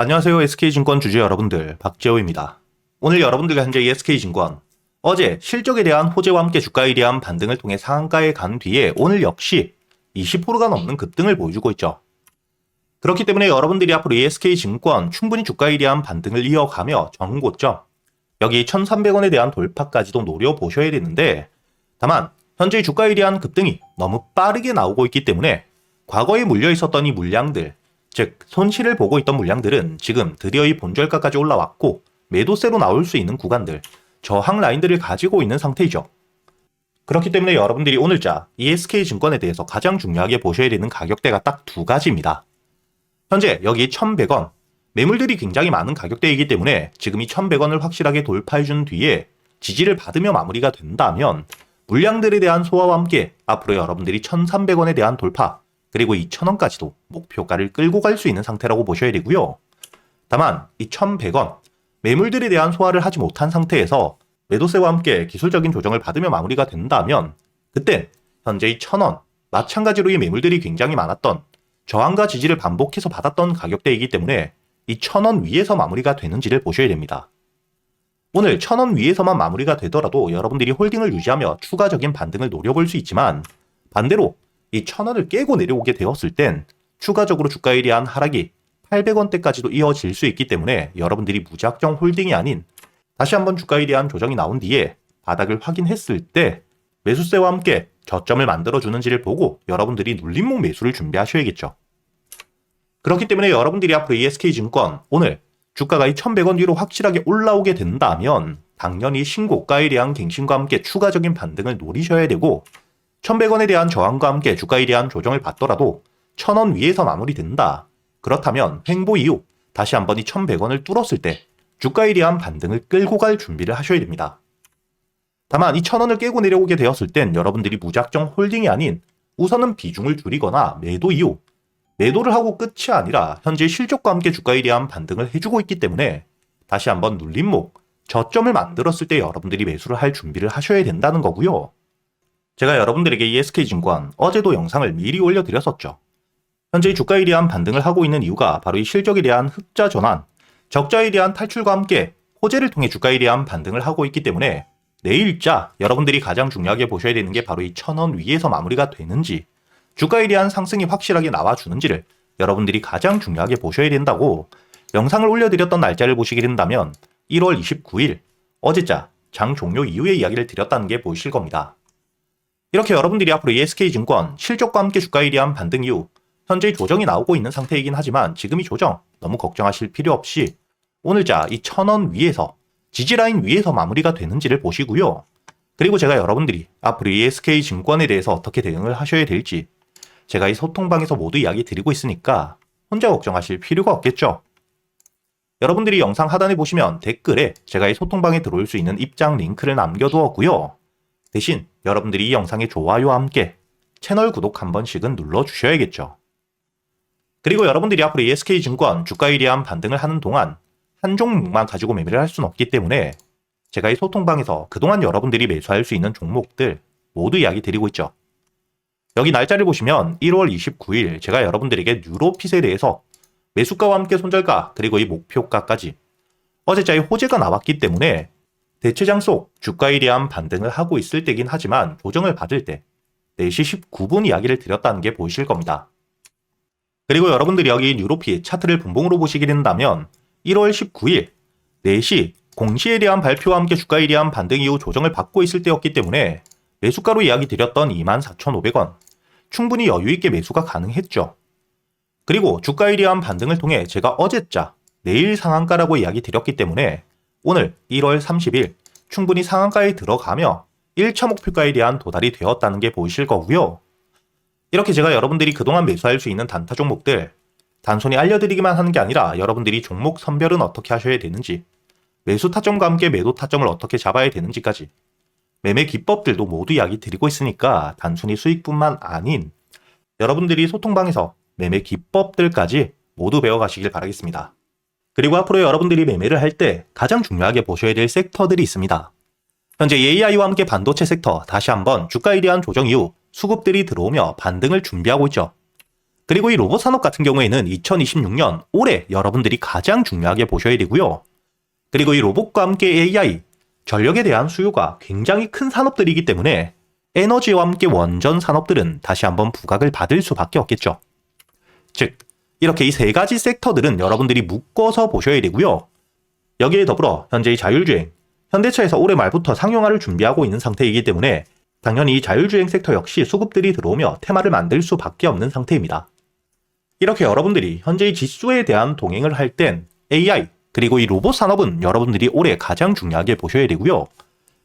안녕하세요. SK증권 주주 여러분들, 박재호입니다. 오늘 여러분들과 현재 SK증권 어제 실적에 대한 호재와 함께 주가에 대한 반등을 통해 상한가에 간 뒤에 오늘 역시 20%가 넘는 급등을 보여주고 있죠. 그렇기 때문에 여러분들이 앞으로 SK증권 충분히 주가에 대한 반등을 이어가며 전고점 여기 1,300원에 대한 돌파까지도 노려보셔야 되는데, 다만 현재 주가에 대한 급등이 너무 빠르게 나오고 있기 때문에 과거에 물려 있었던 이 물량들, 즉 손실을 보고 있던 물량들은 지금 드디어 이 본절가까지 올라왔고 매도세로 나올 수 있는 구간들, 저항 라인들을 가지고 있는 상태이죠. 그렇기 때문에 여러분들이 오늘자 ESK증권에 대해서 가장 중요하게 보셔야 되는 가격대가 딱 두 가지입니다. 현재 여기 1,100원, 매물들이 굉장히 많은 가격대이기 때문에 지금 이 1,100원을 확실하게 돌파해준 뒤에 지지를 받으며 마무리가 된다면 물량들에 대한 소화와 함께 앞으로 여러분들이 1,300원에 대한 돌파, 그리고 2,000원까지도 목표가를 끌고 갈 수 있는 상태라고 보셔야 되고요. 다만 이 1,100원, 매물들에 대한 소화를 하지 못한 상태에서 매도세와 함께 기술적인 조정을 받으며 마무리가 된다면 그땐 현재 이 1,000원, 마찬가지로 이 매물들이 굉장히 많았던 저항과 지지를 반복해서 받았던 가격대이기 때문에 이 1,000원 위에서 마무리가 되는지를 보셔야 됩니다. 오늘 1,000원 위에서만 마무리가 되더라도 여러분들이 홀딩을 유지하며 추가적인 반등을 노려볼 수 있지만, 반대로 이 1,000원을 깨고 내려오게 되었을 땐 추가적으로 주가에 대한 하락이 800원대까지도 이어질 수 있기 때문에 여러분들이 무작정 홀딩이 아닌 다시 한번 주가에 대한 조정이 나온 뒤에 바닥을 확인했을 때 매수세와 함께 저점을 만들어주는지를 보고 여러분들이 눌림목 매수를 준비하셔야겠죠. 그렇기 때문에 여러분들이 앞으로 ESK증권 오늘 주가가 이 1,100원 위로 확실하게 올라오게 된다면 당연히 신고가에 대한 갱신과 함께 추가적인 반등을 노리셔야 되고, 1,100원에 대한 저항과 함께 주가에 대한 조정을 받더라도 1,000원 위에서 마무리된다. 그렇다면 횡보 이후 다시 한번 이 1,100원을 뚫었을 때 주가에 대한 반등을 끌고 갈 준비를 하셔야 됩니다. 다만 이 1,000원을 깨고 내려오게 되었을 땐 여러분들이 무작정 홀딩이 아닌 우선은 비중을 줄이거나 매도 이후 매도를 하고 끝이 아니라 현재 실적과 함께 주가에 대한 반등을 해주고 있기 때문에 다시 한번 눌림목, 저점을 만들었을 때 여러분들이 매수를 할 준비를 하셔야 된다는 거고요. 제가 여러분들에게 ESK증권 어제도 영상을 미리 올려드렸었죠. 현재 주가에 대한 반등을 하고 있는 이유가 바로 이 실적에 대한 흑자 전환, 적자에 대한 탈출과 함께 호재를 통해 주가에 대한 반등을 하고 있기 때문에 내일자 여러분들이 가장 중요하게 보셔야 되는 게 바로 이 1,000원 위에서 마무리가 되는지, 주가에 대한 상승이 확실하게 나와주는지를 여러분들이 가장 중요하게 보셔야 된다고 영상을 올려드렸던 날짜를 보시게 된다면 1월 29일 어제자 장 종료 이후의 이야기를 드렸다는 게 보이실 겁니다. 이렇게 여러분들이 앞으로 ESK증권 실적과 함께 주가에 대한 반등 이후 현재 조정이 나오고 있는 상태이긴 하지만 지금 이 조정 너무 걱정하실 필요 없이 오늘자 이 1,000원 위에서 지지라인 위에서 마무리가 되는지를 보시고요. 그리고 제가 여러분들이 앞으로 ESK증권에 대해서 어떻게 대응을 하셔야 될지 제가 이 소통방에서 모두 이야기 드리고 있으니까 혼자 걱정하실 필요가 없겠죠. 여러분들이 영상 하단에 보시면 댓글에 제가 이 소통방에 들어올 수 있는 입장 링크를 남겨두었고요. 대신 여러분들이 이 영상의 좋아요와 함께 채널 구독 한 번씩은 눌러주셔야겠죠. 그리고 여러분들이 앞으로 ESK증권 주가에 대한 반등을 하는 동안 한 종목만 가지고 매매를 할 수는 없기 때문에 제가 이 소통방에서 그동안 여러분들이 매수할 수 있는 종목들 모두 이야기 드리고 있죠. 여기 날짜를 보시면 1월 29일 제가 여러분들에게 뉴로핏에 대해서 매수가와 함께 손절가 그리고 이 목표가까지 어제자의 호재가 나왔기 때문에 대체장 속 주가에 대한 반등을 하고 있을 때긴 하지만 조정을 받을 때 4시 19분 이야기를 드렸다는 게 보이실 겁니다. 그리고 여러분들이 여기 뉴로핏 차트를 분봉으로 보시게 된다면 1월 19일 4시 공시에 대한 발표와 함께 주가에 대한 반등 이후 조정을 받고 있을 때였기 때문에 매수가로 이야기 드렸던 24,500원 충분히 여유있게 매수가 가능했죠. 그리고 주가에 대한 반등을 통해 제가 어제자 내일 상한가라고 이야기 드렸기 때문에 오늘 1월 30일 충분히 상한가에 들어가며 1차 목표가에 대한 도달이 되었다는 게 보이실 거고요. 이렇게 제가 여러분들이 그동안 매수할 수 있는 단타 종목들 단순히 알려드리기만 하는 게 아니라 여러분들이 종목 선별은 어떻게 하셔야 되는지, 매수 타점과 함께 매도 타점을 어떻게 잡아야 되는지까지 매매 기법들도 모두 이야기 드리고 있으니까 단순히 수익뿐만 아닌 여러분들이 소통방에서 매매 기법들까지 모두 배워가시길 바라겠습니다. 그리고 앞으로 여러분들이 매매를 할 때 가장 중요하게 보셔야 될 섹터들이 있습니다. 현재 AI와 함께 반도체 섹터 다시 한번 주가에 대한 조정 이후 수급들이 들어오며 반등을 준비하고 있죠. 그리고 이 로봇 산업 같은 경우에는 2026년 올해 여러분들이 가장 중요하게 보셔야 되고요. 그리고 이 로봇과 함께 AI, 전력에 대한 수요가 굉장히 큰 산업들이기 때문에 에너지와 함께 원전 산업들은 다시 한번 부각을 받을 수밖에 없겠죠. 즉, 이렇게 이 세 가지 섹터들은 여러분들이 묶어서 보셔야 되고요. 여기에 더불어 현재 이 자율주행, 현대차에서 올해 말부터 상용화를 준비하고 있는 상태이기 때문에 당연히 이 자율주행 섹터 역시 수급들이 들어오며 테마를 만들 수밖에 없는 상태입니다. 이렇게 여러분들이 현재 이 지수에 대한 동행을 할 땐 AI, 그리고 이 로봇 산업은 여러분들이 올해 가장 중요하게 보셔야 되고요.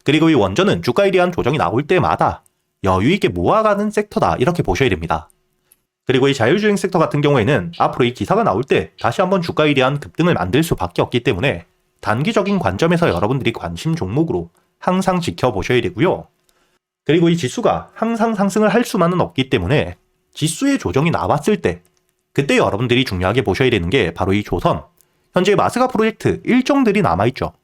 그리고 이 원전은 주가에 대한 조정이 나올 때마다 여유있게 모아가는 섹터다, 이렇게 보셔야 됩니다. 그리고 이 자율주행 섹터 같은 경우에는 앞으로 이 기사가 나올 때 다시 한번 주가에 대한 급등을 만들 수밖에 없기 때문에 단기적인 관점에서 여러분들이 관심 종목으로 항상 지켜보셔야 되고요. 그리고 이 지수가 항상 상승을 할 수만은 없기 때문에 지수의 조정이 나왔을 때 그때 여러분들이 중요하게 보셔야 되는 게 바로 이 조선, 현재 마스가 프로젝트 일정들이 남아있죠.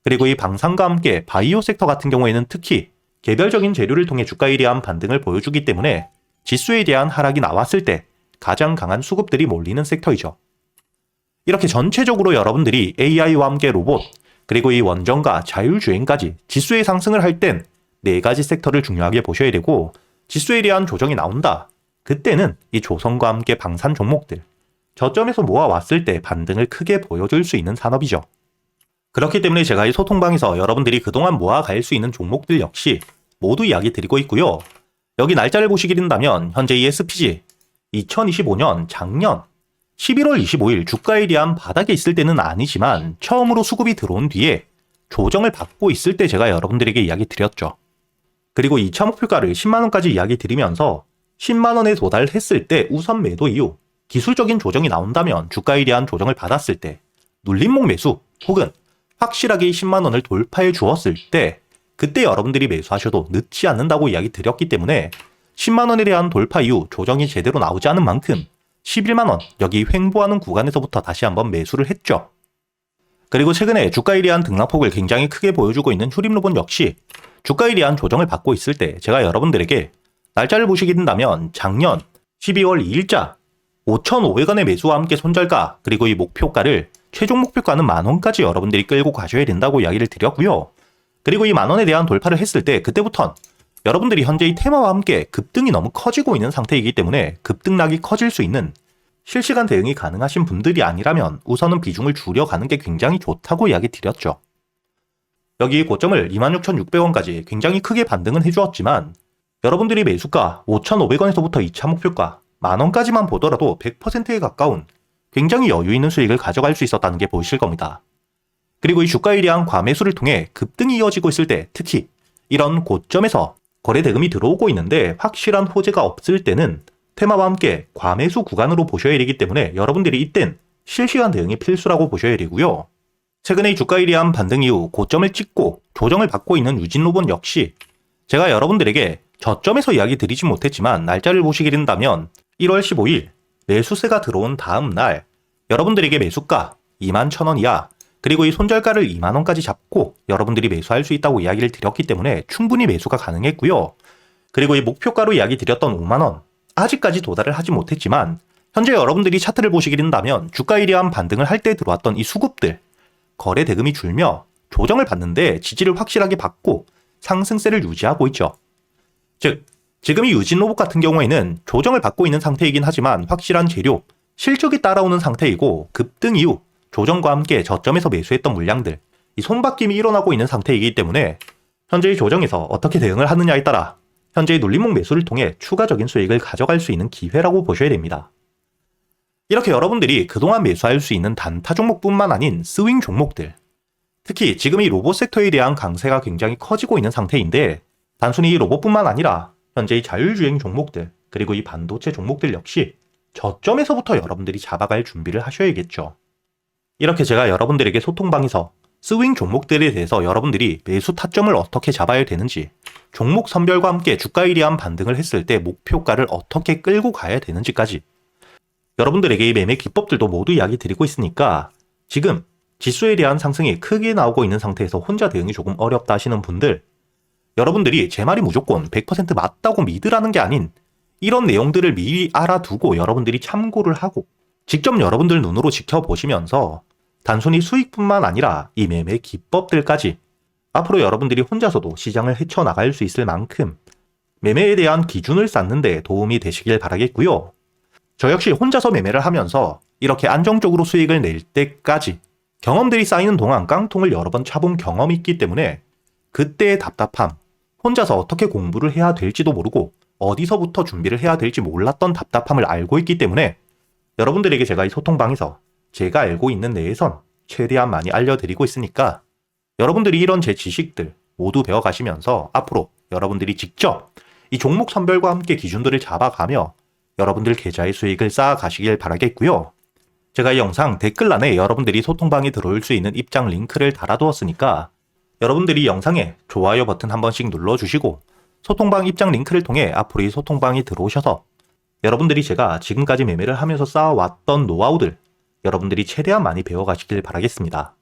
그리고 이 방산과 함께 바이오 섹터 같은 경우에는 특히 개별적인 재료를 통해 주가에 대한 반등을 보여주기 때문에 지수에 대한 하락이 나왔을 때 가장 강한 수급들이 몰리는 섹터이죠. 이렇게 전체적으로 여러분들이 AI와 함께 로봇, 그리고 이 원전과 자율주행까지 지수의 상승을 할 땐 네 가지 섹터를 중요하게 보셔야 되고, 지수에 대한 조정이 나온다. 그때는 이 조선과 함께 방산 종목들, 저점에서 모아왔을 때 반등을 크게 보여줄 수 있는 산업이죠. 그렇기 때문에 제가 이 소통방에서 여러분들이 그동안 모아갈 수 있는 종목들 역시 모두 이야기 드리고 있고요. 여기 날짜를 보시게 된다면 현재 이 SPG 2025년 작년 11월 25일 주가에 대한 바닥에 있을 때는 아니지만 처음으로 수급이 들어온 뒤에 조정을 받고 있을 때 제가 여러분들에게 이야기 드렸죠. 그리고 2차 목표가를 10만원까지 이야기 드리면서 10만원에 도달했을 때 우선 매도 이후 기술적인 조정이 나온다면 주가에 대한 조정을 받았을 때 눌림목 매수 혹은 확실하게 10만원을 돌파해 주었을 때 그때 여러분들이 매수하셔도 늦지 않는다고 이야기 드렸기 때문에 10만원에 대한 돌파 이후 조정이 제대로 나오지 않은 만큼 11만원 여기 횡보하는 구간에서부터 다시 한번 매수를 했죠. 그리고 최근에 주가에 대한 등락폭을 굉장히 크게 보여주고 있는 휴림로봇 역시 주가에 대한 조정을 받고 있을 때 제가 여러분들에게 날짜를 보시게 된다면 작년 12월 2일자 5,500원의 매수와 함께 손절가, 그리고 이 목표가를 최종 목표가는 만원까지 여러분들이 끌고 가셔야 된다고 이야기를 드렸고요. 그리고 이 만원에 대한 돌파를 했을 때 그때부턴 여러분들이 현재 이 테마와 함께 급등이 너무 커지고 있는 상태이기 때문에 급등락이 커질 수 있는 실시간 대응이 가능하신 분들이 아니라면 우선은 비중을 줄여가는 게 굉장히 좋다고 이야기 드렸죠. 여기 고점을 26,600원까지 굉장히 크게 반등은 해주었지만 여러분들이 매수가 5,500원에서부터 2차 목표가 만원까지만 보더라도 100%에 가까운 굉장히 여유 있는 수익을 가져갈 수 있었다는 게 보이실 겁니다. 그리고 이 주가에 대한 과매수를 통해 급등이 이어지고 있을 때 특히 이런 고점에서 거래 대금이 들어오고 있는데 확실한 호재가 없을 때는 테마와 함께 과매수 구간으로 보셔야 되기 때문에 여러분들이 이땐 실시간 대응이 필수라고 보셔야 되고요. 최근에 이 주가에 대한 반등 이후 고점을 찍고 조정을 받고 있는 유진로봇 역시 제가 여러분들에게 저점에서 이야기 드리진 못했지만 날짜를 보시게 된다면 1월 15일 매수세가 들어온 다음 날 여러분들에게 매수가 21,000원 이하 그리고 이 손절가를 2만원까지 잡고 여러분들이 매수할 수 있다고 이야기를 드렸기 때문에 충분히 매수가 가능했고요. 그리고 이 목표가로 이야기 드렸던 5만원 아직까지 도달을 하지 못했지만 현재 여러분들이 차트를 보시게 된다면 주가에 대한 반등을 할 때 들어왔던 이 수급들 거래 대금이 줄며 조정을 받는데 지지를 확실하게 받고 상승세를 유지하고 있죠. 즉 지금 이 유진로봇 같은 경우에는 조정을 받고 있는 상태이긴 하지만 확실한 재료, 실적이 따라오는 상태이고 급등 이후 조정과 함께 저점에서 매수했던 물량들 이 손바뀜이 일어나고 있는 상태이기 때문에 현재의 조정에서 어떻게 대응을 하느냐에 따라 현재의 눌림목 매수를 통해 추가적인 수익을 가져갈 수 있는 기회라고 보셔야 됩니다. 이렇게 여러분들이 그동안 매수할 수 있는 단타 종목뿐만 아닌 스윙 종목들 특히 지금 이 로봇 섹터에 대한 강세가 굉장히 커지고 있는 상태인데 단순히 이 로봇뿐만 아니라 현재 이 자율주행 종목들 그리고 이 반도체 종목들 역시 저점에서부터 여러분들이 잡아갈 준비를 하셔야겠죠. 이렇게 제가 여러분들에게 소통방에서 스윙 종목들에 대해서 여러분들이 매수 타점을 어떻게 잡아야 되는지 종목 선별과 함께 주가에 대한 반등을 했을 때 목표가를 어떻게 끌고 가야 되는지까지 여러분들에게 이 매매 기법들도 모두 이야기 드리고 있으니까 지금 지수에 대한 상승이 크게 나오고 있는 상태에서 혼자 대응이 조금 어렵다 하시는 분들 여러분들이 제 말이 무조건 100% 맞다고 믿으라는 게 아닌 이런 내용들을 미리 알아두고 여러분들이 참고를 하고 직접 여러분들 눈으로 지켜보시면서 단순히 수익뿐만 아니라 이 매매 기법들까지 앞으로 여러분들이 혼자서도 시장을 헤쳐나갈 수 있을 만큼 매매에 대한 기준을 쌓는 데 도움이 되시길 바라겠고요. 저 역시 혼자서 매매를 하면서 이렇게 안정적으로 수익을 낼 때까지 경험들이 쌓이는 동안 깡통을 여러 번 차본 경험이 있기 때문에 그때의 답답함, 혼자서 어떻게 공부를 해야 될지도 모르고 어디서부터 준비를 해야 될지 몰랐던 답답함을 알고 있기 때문에 여러분들에게 제가 이 소통방에서 제가 알고 있는 내에선 최대한 많이 알려드리고 있으니까 여러분들이 이런 제 지식들 모두 배워가시면서 앞으로 여러분들이 직접 이 종목 선별과 함께 기준들을 잡아가며 여러분들 계좌의 수익을 쌓아가시길 바라겠고요. 제가 이 영상 댓글란에 여러분들이 소통방에 들어올 수 있는 입장 링크를 달아두었으니까 여러분들이 영상에 좋아요 버튼 한 번씩 눌러주시고 소통방 입장 링크를 통해 앞으로 이 소통방에 들어오셔서 여러분들이 제가 지금까지 매매를 하면서 쌓아왔던 노하우들 여러분들이 최대한 많이 배워가시길 바라겠습니다.